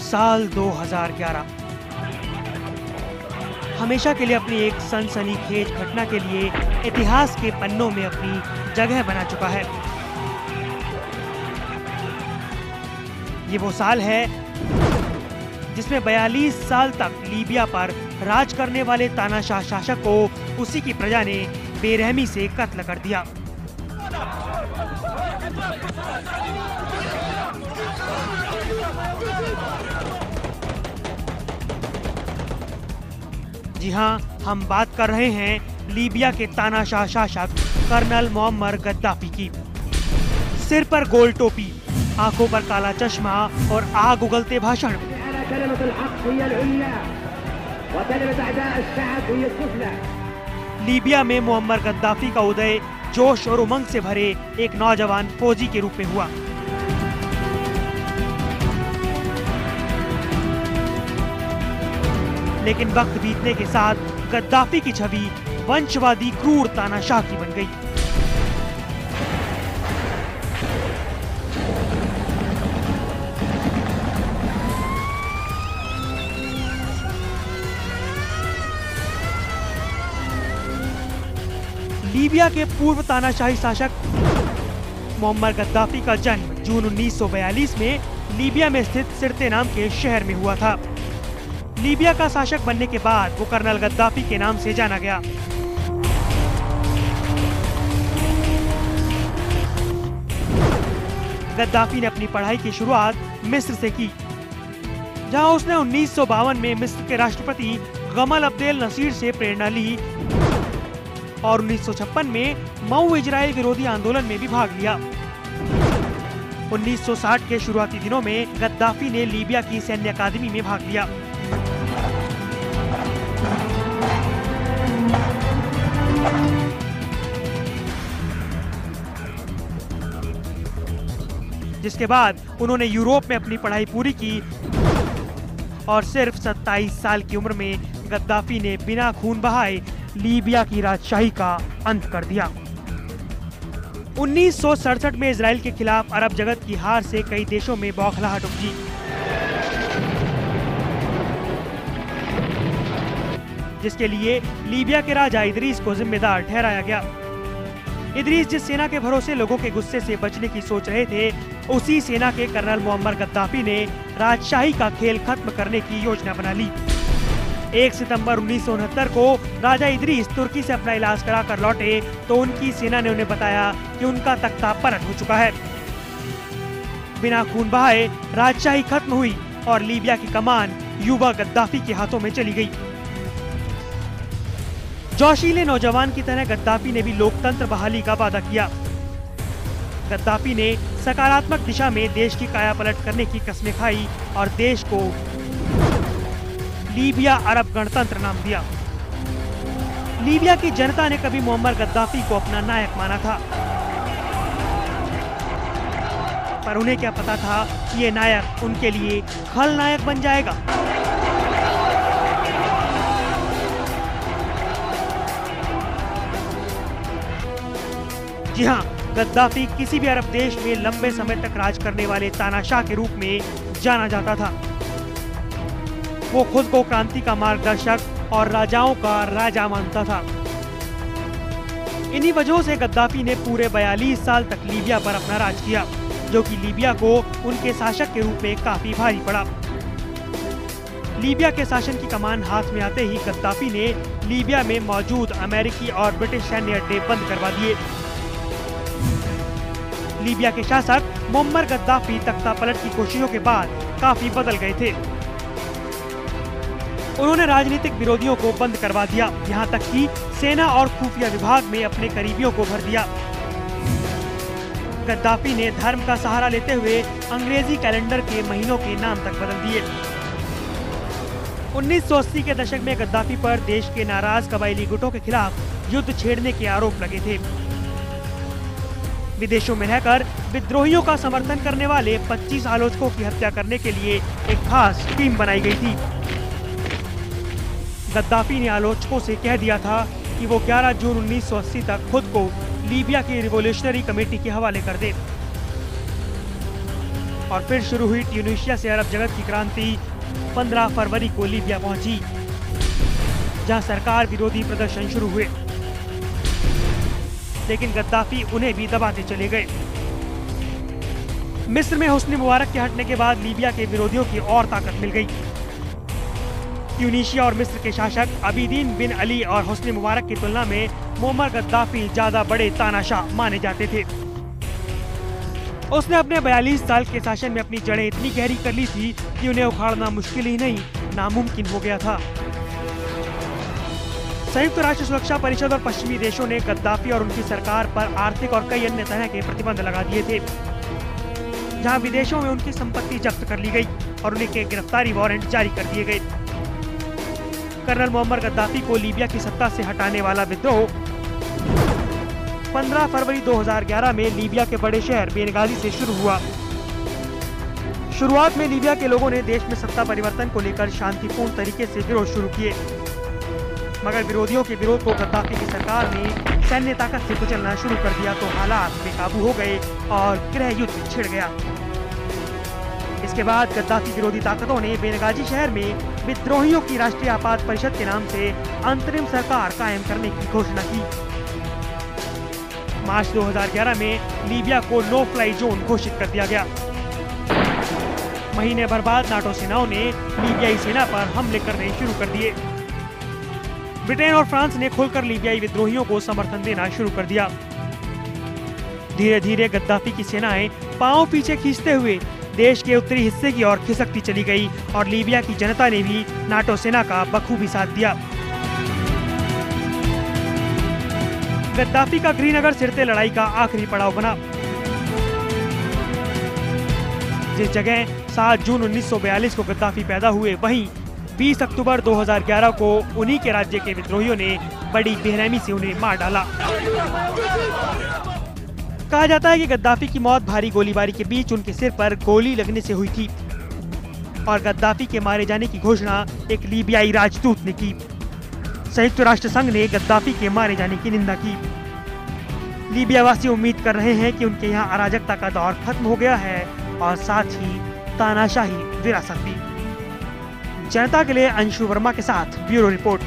साल 2011 हमेशा के लिए अपनी एक सनसनीखेज घटना के लिए इतिहास के पन्नों में अपनी जगह बना चुका है। ये वो साल है जिसमें 42 साल तक लीबिया पर राज करने वाले तानाशाह शासक को उसी की प्रजा ने बेरहमी से कत्ल कर दिया। जी हाँ, हम बात कर रहे हैं लीबिया के तानाशाह शासक कर्नल मोअम्मर गद्दाफी की। सिर पर गोल टोपी, आंखों पर काला चश्मा और आग उगलते भाषण। लीबिया में मोअम्मर गद्दाफी का उदय जोश और उमंग से भरे एक नौजवान फौजी के रूप में हुआ। लेकिन वक्त बीतने के साथ गद्दाफी की छवि वंशवादी क्रूर तानाशाह की बन गई। लीबिया के पूर्व तानाशाही शासक मोअम्मर गद्दाफी का जन्म जून 1942 में लीबिया में स्थित सिरते नाम के शहर में हुआ था। लीबिया का शासक बनने के बाद वो कर्नल गद्दाफी के नाम से जाना गया। गद्दाफी ने अपनी पढ़ाई की शुरुआत मिस्र से की, जहां उसने 1952 में मिस्र के राष्ट्रपति गमल अब्देल नसीर से प्रेरणा ली और 1956 में मऊ इजराइल विरोधी आंदोलन में भी भाग लिया। 1960 के शुरुआती दिनों में गद्दाफी ने लीबिया की सैन्य अकादमी में भाग लिया। जिसके बाद उन्होंने यूरोप में अपनी पढ़ाई पूरी की और सिर्फ 27 साल की उम्र में गद्दाफी ने बिना खून बहाए लीबिया की राजशाही का अंत कर दिया। 1967 में इजराइल के खिलाफ अरब जगत की हार से कई देशों में बौखलाहट उपजी। जिसके लिए लीबिया के राजा इदरीस को जिम्मेदार ठहराया गया। इदरीस जिस सेना के भरोसे लोगों के गुस्से से बचने की सोच रहे थे, उसी सेना के कर्नल मोअम्मर गद्दाफी ने राजशाही का खेल खत्म करने की योजना बना ली। 1 सितंबर 1969 को राजा इदरीस तुर्की से अपना इलाज कराकर लौटे तो उनकी सेना ने उन्हें बताया कि उनका तख्ता पलट हो चुका है। बिना खून बहाए राजशाही खत्म हुई और लीबिया की कमान युवा गद्दाफी के हाथों में चली गई। जोशीले नौजवान की तरह गद्दाफी ने भी लोकतंत्र बहाली का वादा किया। गद्दाफी ने सकारात्मक दिशा में देश की कायापलट करने की कस्में खाई और देश को लीबिया अरब गणतंत्र नाम दिया। लीबिया की जनता ने कभी मोअम्मर गद्दाफी को अपना नायक माना था, पर उन्हें क्या पता था कि ये नायक उनके लिए खलनायक बन जाएगा। जी हाँ, गद्दाफी किसी भी अरब देश में लंबे समय तक राज करने वाले तानाशाह के रूप में जाना जाता था। वो खुद को क्रांति का मार्गदर्शक और राजाओं का राजा मानता था। इन्हीं वजहों से गद्दाफी ने पूरे 42 साल तक लीबिया पर अपना राज किया, जो कि लीबिया को उनके शासक के रूप में काफी भारी पड़ा। लीबिया के शासन की कमान हाथ में आते ही गद्दाफी ने लीबिया में मौजूद अमेरिकी और ब्रिटिश सैन्य अड्डे बंद करवा दिए। लीबिया के शासक मोअम्मर गद्दाफी तख्ता पलट की कोशिशों के बाद काफी बदल गए थे। उन्होंने राजनीतिक विरोधियों को बंद करवा दिया, यहाँ तक कि सेना और खुफिया विभाग में अपने करीबियों को भर दिया। गद्दाफी ने धर्म का सहारा लेते हुए अंग्रेजी कैलेंडर के महीनों के नाम तक बदल दिए। 1980 के दशक में गद्दाफी पर देश के नाराज कबायली गुटों के खिलाफ युद्ध छेड़ने के आरोप लगे थे। विदेशों में रहकर विद्रोहियों का समर्थन करने वाले 25 आलोचकों की हत्या करने के लिए एक खास टीम बनाई गई थी। गद्दाफी ने आलोचकों से कह दिया था कि वो 11 जून 1980 तक खुद को लीबिया की रिवोल्यूशनरी कमेटी के हवाले कर दे। और फिर शुरू हुई ट्यूनीशिया से अरब जगत की क्रांति 15 फरवरी को लीबिया पहुंची, जहां सरकार विरोधी प्रदर्शन शुरू हुए, लेकिन गद्दाफी उन्हें भी दबाते चले गए। मिस्र में हुस्नी मुबारक के हटने के बाद लीबिया के विरोधियों की और ताकत मिल गई। ट्यूनीशिया और मिस्र के शासक अबीदीन बिन अली और हुस्नी मुबारक की तुलना में मुअम्मर गद्दाफी ज्यादा बड़े तानाशाह माने जाते थे। उसने अपने 42 साल के शासन में अपनी जड़ें इतनी गहरी कर ली थी कि उन्हें उखाड़ना मुश्किल ही नहीं, नामुमकिन हो गया था। संयुक्त राष्ट्र सुरक्षा परिषद और पश्चिमी देशों ने गद्दाफी और उनकी सरकार पर आर्थिक और कई अन्य तरह के प्रतिबंध लगा दिए थे, जहां विदेशों में उनकी संपत्ति जब्त कर ली गई और उन्हें गिरफ्तारी वारंट जारी कर दिए गए। कर्नल मुअम्मर गद्दाफी को लीबिया की सत्ता से हटाने वाला विद्रोह 15 फरवरी 2011 में लीबिया के बड़े शहर बेनगाजी से शुरू हुआ। शुरुआत में लीबिया के लोगों ने देश में सत्ता परिवर्तन को लेकर शांतिपूर्ण तरीके से विरोध शुरू किए, मगर विरोधियों के विरोध को गद्दाफी की सरकार ने सैन्य ताकत से कुचलना शुरू कर दिया तो हालात बेकाबू हो गए और गृह युद्ध छिड़ गया। इसके बाद गद्दाफी विरोधी ताकतों ने बेनगाजी शहर में विद्रोहियों की राष्ट्रीय आपात परिषद के नाम से अंतरिम सरकार कायम करने की घोषणा की। मार्च 2011 में लीबिया को नो फ्लाई जोन घोषित कर दिया गया। महीने भर बाद नाटो सेनाओं ने लीबियाई सेना पर हमले करने शुरू कर दिए। ब्रिटेन और फ्रांस ने खुलकर लीबियाई विद्रोहियों को समर्थन देना शुरू कर दिया। धीरे धीरे गद्दाफी की सेनाएं पांव पीछे खींचते हुए देश के उत्तरी हिस्से की ओर खिसकती चली गई और लीबिया की जनता ने भी नाटो सेना का बखूबी साथ दिया। गद्दाफी का श्रीनगर सिरते लड़ाई का आखिरी पड़ाव बना। जिस जगह 7 जून 1942 को गद्दाफी पैदा हुए, वहीं 20 अक्टूबर 2011 को उन्हीं के राज्य के विद्रोहियों ने बड़ी बेरहमी से उन्हें मार डाला। कहा जाता है कि गद्दाफी की मौत भारी गोलीबारी के बीच उनके सिर पर गोली लगने से हुई थी और गद्दाफी के मारे जाने की घोषणा एक लीबियाई राजदूत ने की। संयुक्त राष्ट्र संघ ने गद्दाफी के मारे जाने की निंदा की। लीबिया वासी उम्मीद कर रहे हैं कि उनके यहाँ अराजकता का दौर खत्म हो गया है और साथ ही तानाशाही विरासत भी। जनता के लिए अंशु वर्मा के साथ ब्यूरो रिपोर्ट।